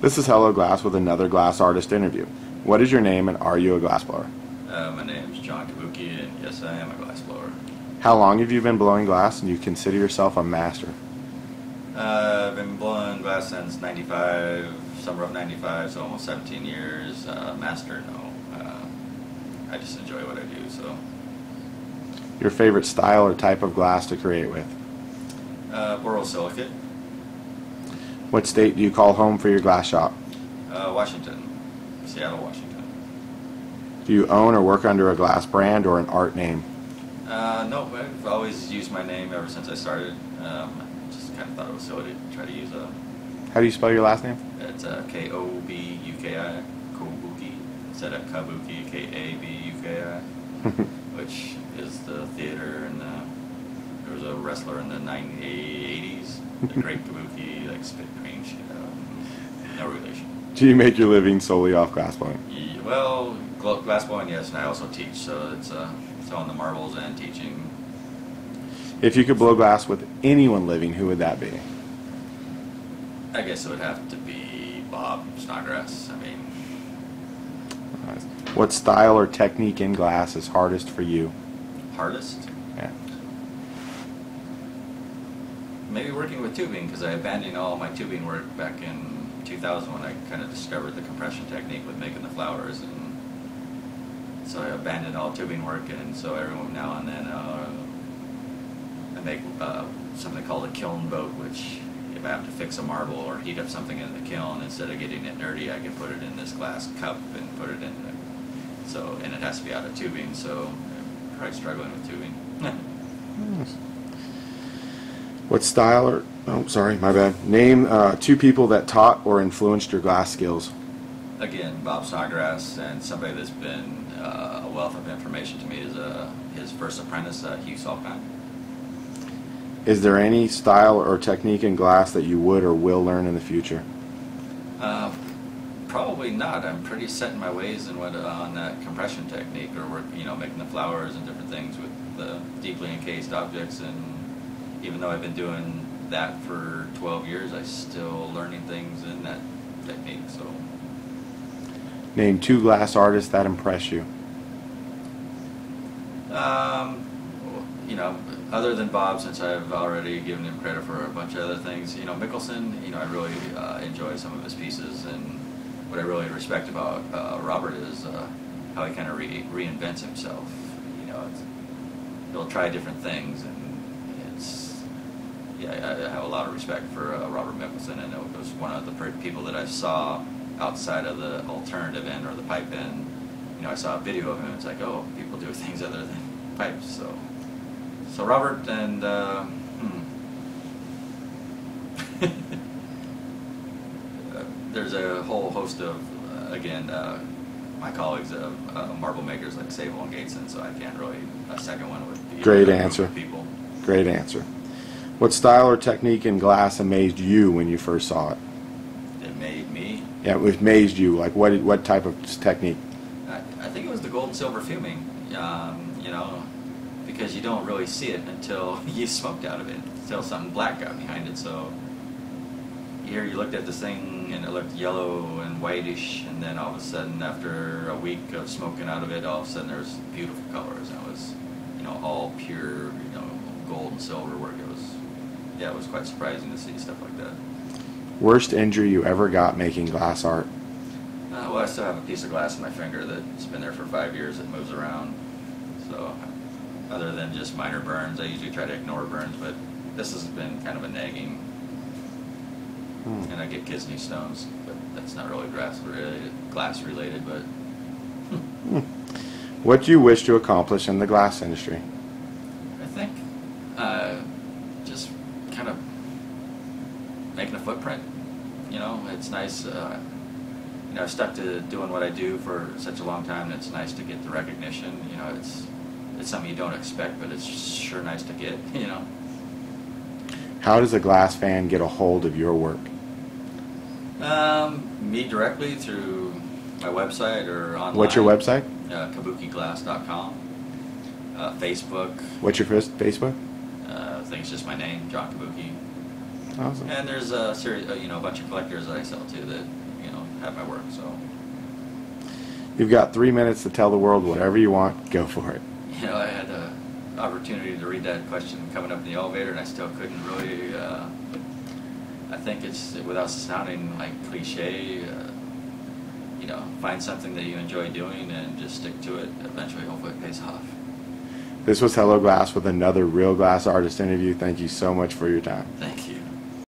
This is Hello Glass with another glass artist interview. What is your name and are you a glassblower? My name is John Kobuki, and yes, I am a glassblower. How long have you been blowing glass and you consider yourself a master? I've been blowing glass since 95, summer of 95, so almost 17 years. Master, no. I just enjoy what I do, so. Your favorite style or type of glass to create with? Borosilicate. What state do you call home for your glass shop? Washington. Seattle, Washington. Do you own or work under a glass brand or an art name? No, I've always used my name ever since I started. Just kind of thought it was silly to try to use a... How do you spell your last name? It's Kobuki, Kobuki, instead of Kabuki, Kabuki, which is the theater, and there was a wrestler in the 80s, the Great Kobuki, like spit cream shit. No relation. Do you make your living solely off glass blowing? Yeah, well, glass blowing, yes, and I also teach, so it's selling the marbles and teaching. If you could blow glass with anyone living, who would that be? I guess it would have to be Bob Snodgrass. I mean, what style or technique in glass is hardest for you? hardest? Yeah. Maybe working with tubing, because I abandoned all my tubing work back in 2000 when I kind of discovered the compression technique with making the flowers, and so I abandoned all tubing work, and so every now and then I make something called a kiln boat, which if I have to fix a marble or heat up something in the kiln, instead of getting it nerdy, I can put it in this glass cup and put it in and it has to be out of tubing, so I'm probably struggling with tubing. What style or, oh sorry, my bad. Name two people that taught or influenced your glass skills. Again, Bob Snodgrass, and somebody that's been a wealth of information to me is his first apprentice, Hugh Salkine. Is there any style or technique in glass that you would or will learn in the future? Probably not. I'm pretty set in my ways and on that compression technique, or making the flowers and different things with the deeply encased objects. And even though I've been doing that for 12 years, I'm still learning things in that technique. So, Name two glass artists that impress you. Other than Bob, since I've already given him credit for a bunch of other things, Mickelson, I really enjoy some of his pieces, and what I really respect about Robert is how he kind of reinvents himself. He'll try different things, and I have a lot of respect for Robert Mickelson, and it was one of the people that I saw outside of the alternative end or the pipe end. I saw a video of him. It's like, oh, people do things other than pipes. So Robert and there's a whole host of my colleagues of marble makers like Sable and Gateson. So I can't really a second one would be great answer. People. Great answer. What style or technique in glass amazed you when you first saw it? It made me. Yeah, it amazed you. Like what type of technique? I think it was the gold and silver fuming. Because you don't really see it until you smoked out of it, until something black got behind it. So here you looked at this thing and it looked yellow and whitish, and then all of a sudden, after a week of smoking out of it, all of a sudden there's beautiful colors, and it was, all pure, gold and silver work. It was quite surprising to see stuff like that. Worst injury you ever got making glass art? Well, I still have a piece of glass in my finger that's been there for 5 years. It moves around. So, other than just minor burns, I usually try to ignore burns, but this has been kind of a nagging. And I get kidney stones, but that's not really glass related. But what do you wish to accomplish in the glass industry? I think just kind of making a footprint. It's nice. I've stuck to doing what I do for such a long time, and it's nice to get the recognition. It's something you don't expect, but it's sure nice to get. How does a glass fan get a hold of your work? Me directly through my website or online. What's your website? KabukiGlass.com. Facebook. What's your Facebook? I think it's just my name, John Kobuki. Awesome. And there's a series, a bunch of collectors that I sell to that have my work. So You've got 3 minutes to tell the world whatever you want. Go for it. I had the opportunity to read that question coming up in the elevator, and I still couldn't really. I think it's, without sounding like cliche, find something that you enjoy doing and just stick to it. Eventually, hopefully, it pays off. This was Hello Glass with another Real Glass Artist interview. Thank you so much for your time. Thank you.